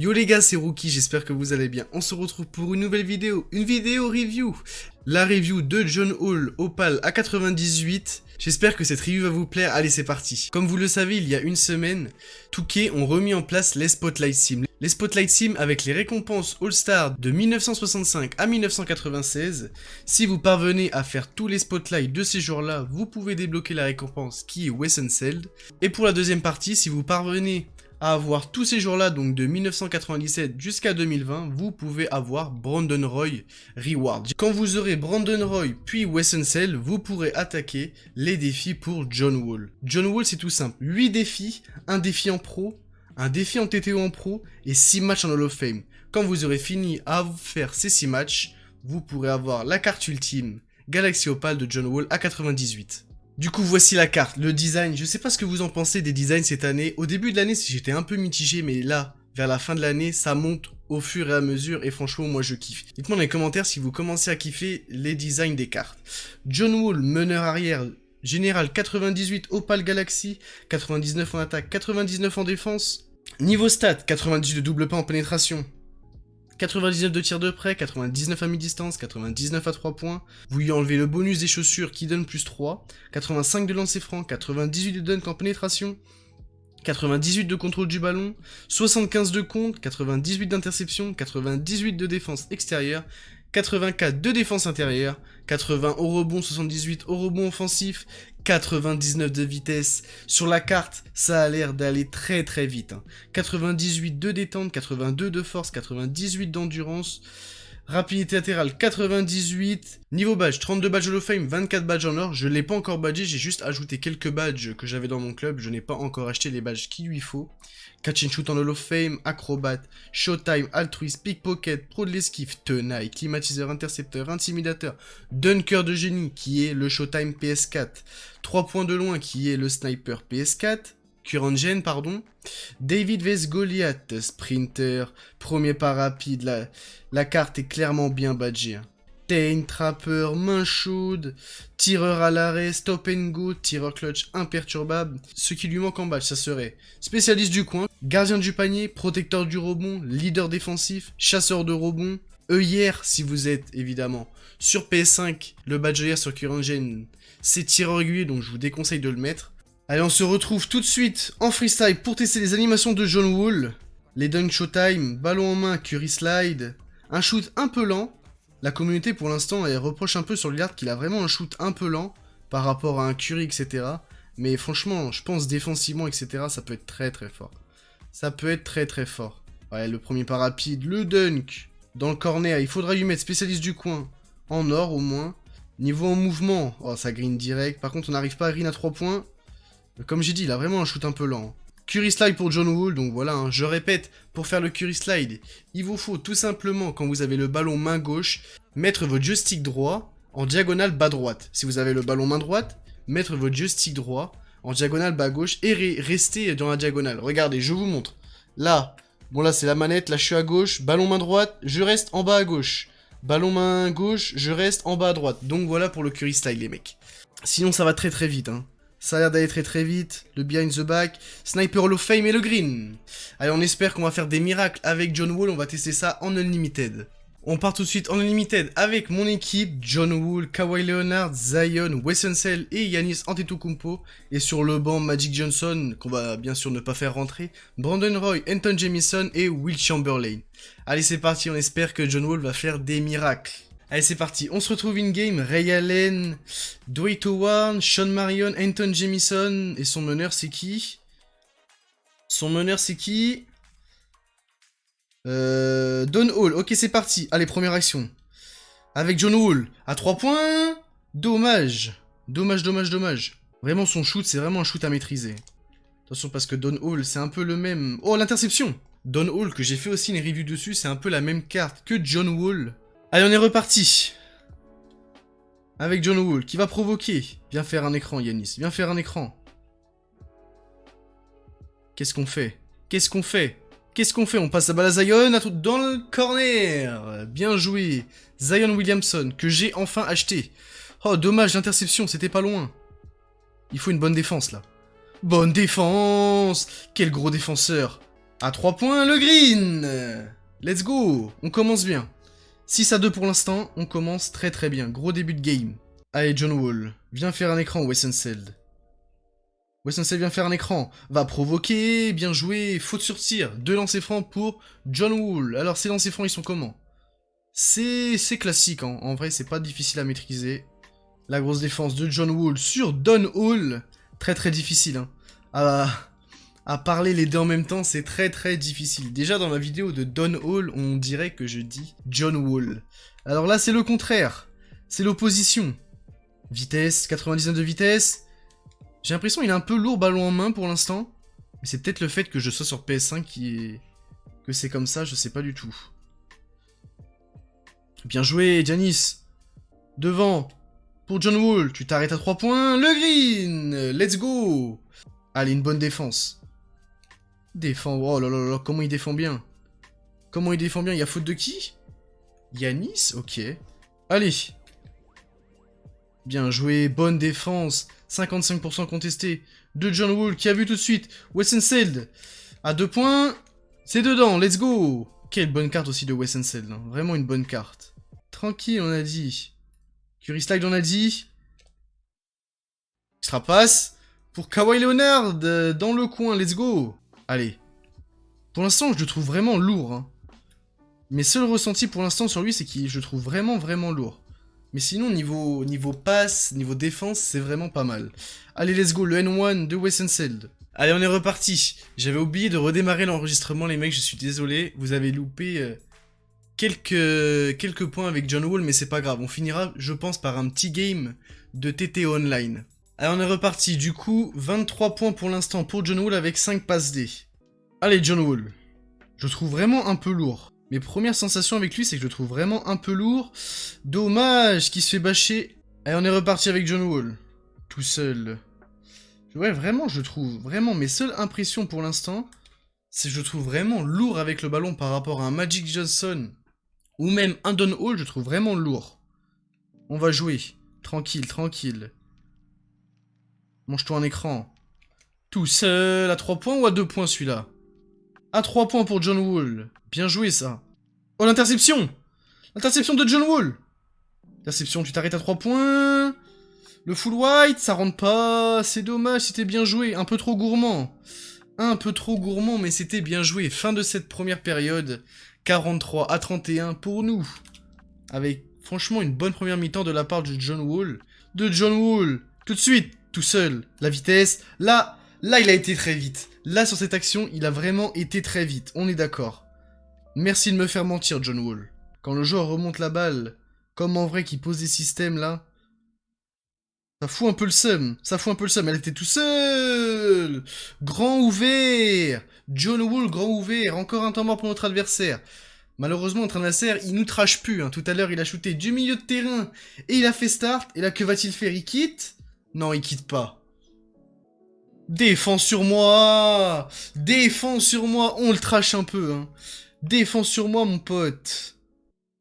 Yo les gars, c'est Rookie, j'espère que vous allez bien. On se retrouve pour une nouvelle vidéo, review. La review de John Wall Opal A98. J'espère que cette review va vous plaire. Allez, c'est parti. Comme vous le savez, il y a une semaine, 2K ont remis en place les Spotlight Sim. Les Spotlight Sim avec les récompenses All-Star de 1965 à 1996. Si vous parvenez à faire tous les Spotlights de ces jours-là, vous pouvez débloquer la récompense qui est Wessenseld. Et pour la deuxième partie, si vous parvenez à avoir tous ces jours-là, donc de 1997 jusqu'à 2020, vous pouvez avoir Brandon Roy Reward. Quand vous aurez Brandon Roy puis Wessenseld, vous pourrez attaquer les défis pour John Wall. John Wall, c'est tout simple. 8 défis, un défi en pro, un défi en TTO en pro et 6 matchs en Hall of Fame. Quand vous aurez fini à faire ces 6 matchs, vous pourrez avoir la carte ultime Galaxy Opal de John Wall à 98. Du coup, voici la carte, le design. Je sais pas ce que vous en pensez des designs cette année. Au début de l'année, j'étais un peu mitigé, mais là, vers la fin de l'année, ça monte au fur et à mesure, et franchement, moi, je kiffe. Dites-moi dans les commentaires si vous commencez à kiffer les designs des cartes. John Wall, meneur arrière, général 98, Opal Galaxy, 99 en attaque, 99 en défense. Niveau stats, 90 de double pas en pénétration. 99 de tir de près, 99 à mi-distance, 99 à 3 points. Vous lui enlevez le bonus des chaussures qui donne plus 3. 85 de lancer franc, 98 de dunk en pénétration. 98 de contrôle du ballon, 75 de contre, 98 d'interception, 98 de défense extérieure, 84 de défense intérieure, 80 au rebond, 78 au rebond offensif, 99 de vitesse. Sur la carte, ça a l'air d'aller très très vite. 98 de détente, 82 de force, 98 d'endurance. Rapidité latérale 98, niveau badge 32 badges Hall of Fame, 24 badges en or, je l'ai pas encore badgé, j'ai juste ajouté quelques badges que j'avais dans mon club, je n'ai pas encore acheté les badges qu'il lui faut. Catch and shoot en Hall of Fame, acrobat, showtime, altruiste, pickpocket, pro de l'esquive, tenaille, climatiseur, intercepteur, intimidateur, dunker de génie qui est le showtime PS4, 3 points de loin qui est le sniper PS4, Current Gen, pardon. David vs Goliath, sprinter, premier pas rapide, la carte est clairement bien badgée. Tain, trapper, main chaude, tireur à l'arrêt, stop and go, tireur clutch imperturbable. Ce qui lui manque en badge, ça serait spécialiste du coin, gardien du panier, protecteur du rebond, leader défensif, chasseur de rebond, œillère si vous êtes évidemment sur PS5, le badge œillère sur Current Gen, c'est tireur régulier donc je vous déconseille de le mettre. Allez, on se retrouve tout de suite en freestyle pour tester les animations de John Wall. Les dunk showtime, ballon en main, curry slide. Un shoot un peu lent. La communauté pour l'instant elle reproche un peu sur Lillard qu'il a vraiment un shoot un peu lent par rapport à un curry, etc. Mais franchement, je pense défensivement, etc. ça peut être très très fort. Ça peut être très très fort. Ouais, le premier pas rapide, le dunk. Dans le corner, il faudra lui mettre spécialiste du coin. En or au moins. Niveau en mouvement, oh ça green direct. Par contre on n'arrive pas à green à 3 points. Comme j'ai dit, il a vraiment un shoot un peu lent. Curry slide pour John Wall, donc voilà, je répète, pour faire le curry slide, il vous faut tout simplement, quand vous avez le ballon main gauche, mettre votre joystick droit en diagonale bas droite. Si vous avez le ballon main droite, mettre votre joystick droit en diagonale bas gauche et rester dans la diagonale. Regardez, je vous montre. Là, bon là c'est la manette, là je suis à gauche, ballon main droite, je reste en bas à gauche. Ballon main gauche, je reste en bas à droite. Donc voilà pour le curry slide les mecs. Sinon ça va très très vite, hein. Ça a l'air d'aller très très vite, le behind the back, Sniper Hall of Fame et le green. Allez, on espère qu'on va faire des miracles avec John Wall, on va tester ça en Unlimited. On part tout de suite en Unlimited avec mon équipe, John Wall, Kawhi Leonard, Zion, Wessenseld et Giannis Antetokounmpo. Et sur le banc, Magic Johnson, qu'on va bien sûr ne pas faire rentrer, Brandon Roy, Anton Jamison et Will Chamberlain. Allez, c'est parti, on espère que John Wall va faire des miracles. Allez, c'est parti. On se retrouve in-game. Ray Allen, Dwight Howard, Sean Marion, Anton Jamison. Et son meneur, c'est qui? Son meneur, c'est qui? Don Hall. Ok, c'est parti. Allez, première action. Avec John Wall. À 3 points. Dommage. Dommage. Vraiment, son shoot, c'est vraiment un shoot à maîtriser. Attention, parce que Don Hall, c'est un peu le même... Oh, l'interception. Don Hall, que j'ai fait aussi une review dessus, c'est un peu la même carte que John Wall. Allez, on est reparti. Avec John Wall, qui va provoquer. Viens faire un écran, Giannis. Viens faire un écran. Qu'est-ce qu'on fait? On passe la balle à Zion, dans le corner. Bien joué. Zion Williamson, que j'ai enfin acheté. Oh, dommage, l'interception, c'était pas loin. Il faut une bonne défense, là. Bonne défense. Quel gros défenseur. À 3 points, le green. Let's go. On commence bien. 6-2 pour l'instant, on commence très très bien. Gros début de game. Allez, John Wall, viens faire un écran, Wessenseld. Wessenseld vient faire un écran. Va provoquer, bien joué, faute sur tir. 2 lancers francs pour John Wall. Alors, ces lancers francs, ils sont comment? C'est classique, hein. En vrai, c'est pas difficile à maîtriser. La grosse défense de John Wall sur Don Hall. Très très difficile, hein. À parler les deux en même temps, c'est très très difficile. Déjà dans la vidéo de Don Hall, on dirait que je dis John Wall. Alors là, c'est le contraire. C'est l'opposition. Vitesse, 99 de vitesse. J'ai l'impression qu'il est un peu lourd ballon en main pour l'instant. Mais c'est peut-être le fait que je sois sur PS5 qui est... que c'est comme ça, je sais pas du tout. Bien joué, Giannis. Devant. Pour John Wall, tu t'arrêtes à 3 points. Le green. Let's go. Allez, une bonne défense. Défend. Oh là là là, comment il défend bien. Comment il défend bien. Il y a faute de qui? Giannis. Ok. Allez. Bien joué. Bonne défense. 55% contesté. De John Wall qui a vu tout de suite. Wessenseld. À 2 points. C'est dedans. Let's go. Quelle bonne carte aussi de Wessenseld. Hein. Vraiment une bonne carte. Tranquille, on a dit. Curry Slide, on a dit. Extra passe. Pour Kawhi Leonard. Dans le coin. Let's go. Allez. Pour l'instant, je le trouve vraiment lourd. Hein. Mes seuls ressentis pour l'instant sur lui, c'est que je le trouve vraiment, vraiment lourd. Mais sinon, niveau passe, niveau défense, c'est vraiment pas mal. Allez, let's go, le N1 de Wessenseld. Allez, on est reparti. J'avais oublié de redémarrer l'enregistrement, les mecs, je suis désolé. Vous avez loupé quelques points avec John Wall, mais c'est pas grave. On finira, je pense, par un petit game de TT Online. Allez, on est reparti. Du coup, 23 points pour l'instant pour John Wall avec 5 passes D. Allez, John Wall. Je le trouve vraiment un peu lourd. Mes premières sensations avec lui, c'est que je le trouve vraiment un peu lourd. Dommage qu'il se fait bâcher. Allez, on est reparti avec John Wall. Tout seul. Ouais, vraiment, je le trouve. Vraiment, mes seules impressions pour l'instant, c'est que je le trouve vraiment lourd avec le ballon par rapport à un Magic Johnson. Ou même un Don Hall, je le trouve vraiment lourd. On va jouer. Tranquille, tranquille. Mange-toi un écran. Tout seul, à 3 points ou à 2 points celui-là? À 3 points pour John Wall. Bien joué ça. Oh, l'interception! L'interception de John Wall! Interception, tu t'arrêtes à 3 points. Le full white, ça rentre pas. C'est dommage, c'était bien joué. Un peu trop gourmand. Un peu trop gourmand, mais c'était bien joué. Fin de cette première période. 43 à 31 pour nous. Avec, franchement, une bonne première mi-temps de la part de John Wall. De John Wall. Tout de suite, tout seul. La vitesse. Là, il a été très vite. Là, sur cette action, il a vraiment été très vite. On est d'accord. Merci de me faire mentir, John Wall. Quand le joueur remonte la balle, comme en vrai qui pose des systèmes, là, ça fout un peu le seum. Ça fout un peu le seum. Elle était tout seul. Grand ouvert. John Wall, grand ouvert. Encore un temps mort pour notre adversaire. Malheureusement, notre adversaire, il nous trash plus. Hein. Tout à l'heure, il a shooté du milieu de terrain. Et il a fait start. Et là, que va-t-il faire? Il quitte? Non, il quitte pas. Défends sur moi. Défends sur moi. On le trash un peu. Hein. Défends sur moi, mon pote.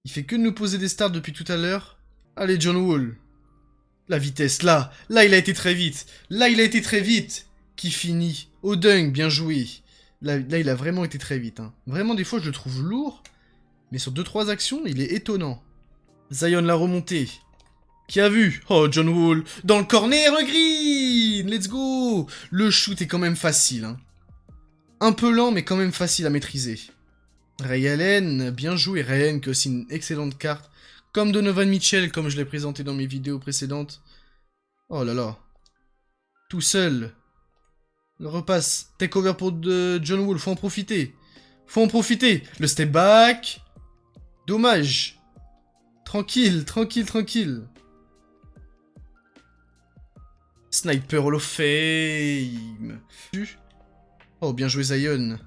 Il fait que de nous poser des starts depuis tout à l'heure. Allez, John Wall. La vitesse, là. Là, il a été très vite. Là, il a été très vite. Qui finit. Au dunk, bien joué. Là, il a vraiment été très vite. Hein. Vraiment, des fois, je le trouve lourd. Mais sur 2-3 actions, il est étonnant. Zion l'a remonté. Qui a vu? Oh, John Wall. Dans le corner, green. Let's go. Le shoot est quand même facile. Hein. Un peu lent, mais quand même facile à maîtriser. Ray Allen, bien joué. Ray Allen, qui est aussi une excellente carte. Comme Donovan Mitchell, comme je l'ai présenté dans mes vidéos précédentes. Oh là là. Tout seul. Le repasse. Takeover pour John Wall. Faut en profiter. Faut en profiter. Le step back. Dommage. Tranquille, tranquille, tranquille. Sniper Hall of Fame. Oh, bien joué Zion.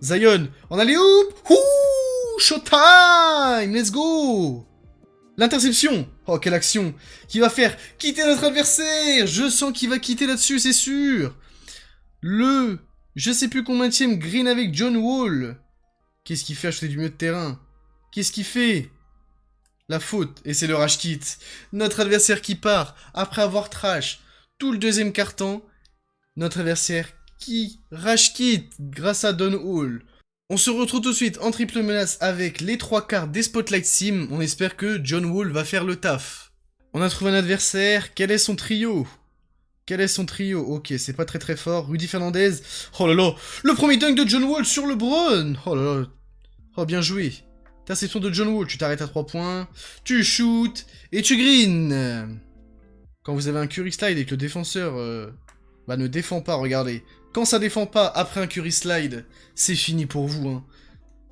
Zion, en alley-oop. Ouh, showtime. Let's go. L'interception. Oh, quelle action. Qui va faire quitter notre adversaire. Je sens qu'il va quitter là-dessus, c'est sûr. Je sais plus combienième green avec John Wall. Qu'est-ce qu'il fait à shooter du milieu de terrain? Qu'est-ce qu'il fait? La faute. Et c'est le rush kit. Notre adversaire qui part après avoir trash tout le deuxième quart-temps. Notre adversaire qui rage quitte grâce à John Wall. On se retrouve tout de suite en triple menace avec les 3 cartes des Spotlight Sim. On espère que John Wall va faire le taf. On a trouvé un adversaire. Quel est son trio? Quel est son trio? Ok, c'est pas très fort. Rudy Fernandez. Oh là là, le premier dunk de John Wall sur LeBron. Oh là là. Oh, bien joué. Interception de John Wall. Tu t'arrêtes à 3 points. Tu shoots. Et tu green. Quand vous avez un Curry Slide et que le défenseur ne défend pas, regardez. Quand ça défend pas après un Curry Slide, c'est fini pour vous. Hein.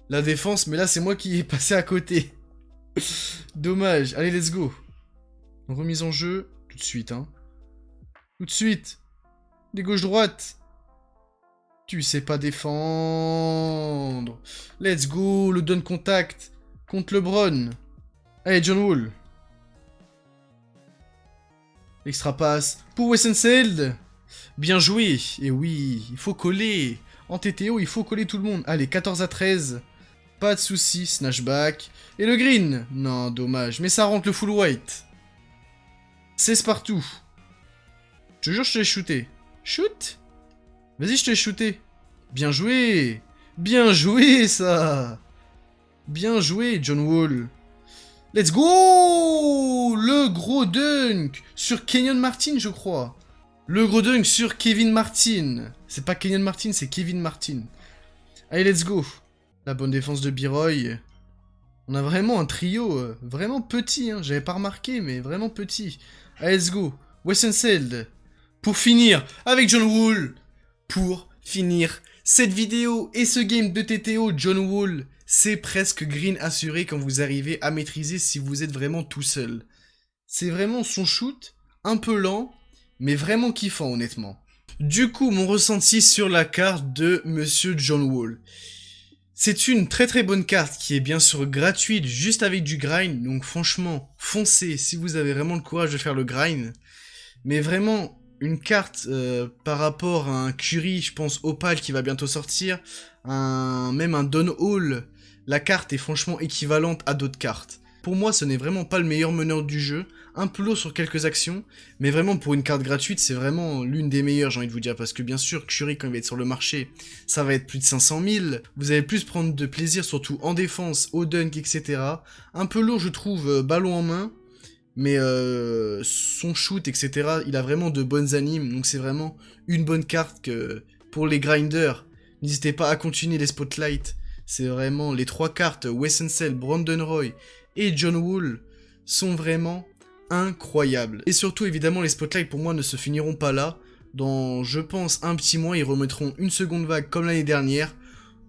La défense, mais là c'est moi qui ai passé à côté. Dommage. Allez, let's go. Remise en jeu, tout de suite. Hein. Tout de suite. Des gauche-droite. Tu sais pas défendre. Let's go, le dunk contact contre LeBron. Allez, John Wall. Extra passe pour Wessenseld. Bien joué. Et oui, il faut coller. En TTO, il faut coller tout le monde. Allez, 14-13. Pas de soucis. Snatchback. Et le green. Non, dommage. Mais ça rentre le full white. 16 partout. Je te jure, je te l'ai shooté. Shoot. Vas-y, je te l'ai shooté. Bien joué. Bien joué, ça. Bien joué, John Wall. Let's go! Le gros dunk sur Kenyon Martin, je crois. Le gros dunk sur Kevin Martin. C'est pas Kenyon Martin, c'est Kevin Martin. Allez, let's go. La bonne défense de B-Roy. On a vraiment un trio vraiment petit. Hein. J'avais pas remarqué, mais vraiment petit. Allez, let's go. Wessenseld. Pour finir avec John Wall. Pour finir cette vidéo et ce game de TTO, John Wall. C'est presque green assuré quand vous arrivez à maîtriser si vous êtes vraiment tout seul. C'est vraiment son shoot, un peu lent, mais vraiment kiffant honnêtement. Du coup, mon ressenti sur la carte de Monsieur John Wall. C'est une très bonne carte qui est bien sûr gratuite, juste avec du grind, donc franchement, foncez si vous avez vraiment le courage de faire le grind. Mais vraiment, une carte par rapport à un Curry, je pense Opal qui va bientôt sortir, même un Don Hall, la carte est franchement équivalente à d'autres cartes. Pour moi, ce n'est vraiment pas le meilleur meneur du jeu, un peu lourd sur quelques actions, mais vraiment pour une carte gratuite, c'est vraiment l'une des meilleures, j'ai envie de vous dire, parce que bien sûr, Curry, quand il va être sur le marché, ça va être plus de 500 000, vous allez plus prendre de plaisir, surtout en défense, au dunk, etc. Un peu lourd, je trouve, ballon en main, mais son shoot, etc., il a vraiment de bonnes animes, donc c'est vraiment une bonne carte que pour les grinders. N'hésitez pas à continuer les spotlights, c'est vraiment les 3 cartes, Wessenseld, Brandon Roy et John Wall, sont vraiment incroyables. Et surtout, évidemment, les spotlights pour moi ne se finiront pas là. Dans, je pense, un petit mois, ils remettront une seconde vague comme l'année dernière,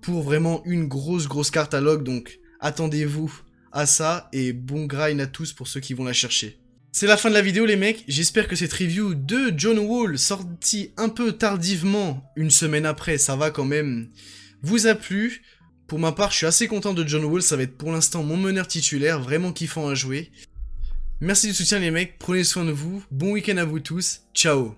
pour vraiment une grosse carte à log, donc attendez-vous à ça, et bon grind à tous pour ceux qui vont la chercher. C'est la fin de la vidéo les mecs, j'espère que cette review de John Wall, sortie un peu tardivement, une semaine après, ça va quand même, vous a plu. Pour ma part, je suis assez content de John Wall, ça va être pour l'instant mon meneur titulaire, vraiment kiffant à jouer. Merci du soutien les mecs, prenez soin de vous, bon week-end à vous tous, ciao.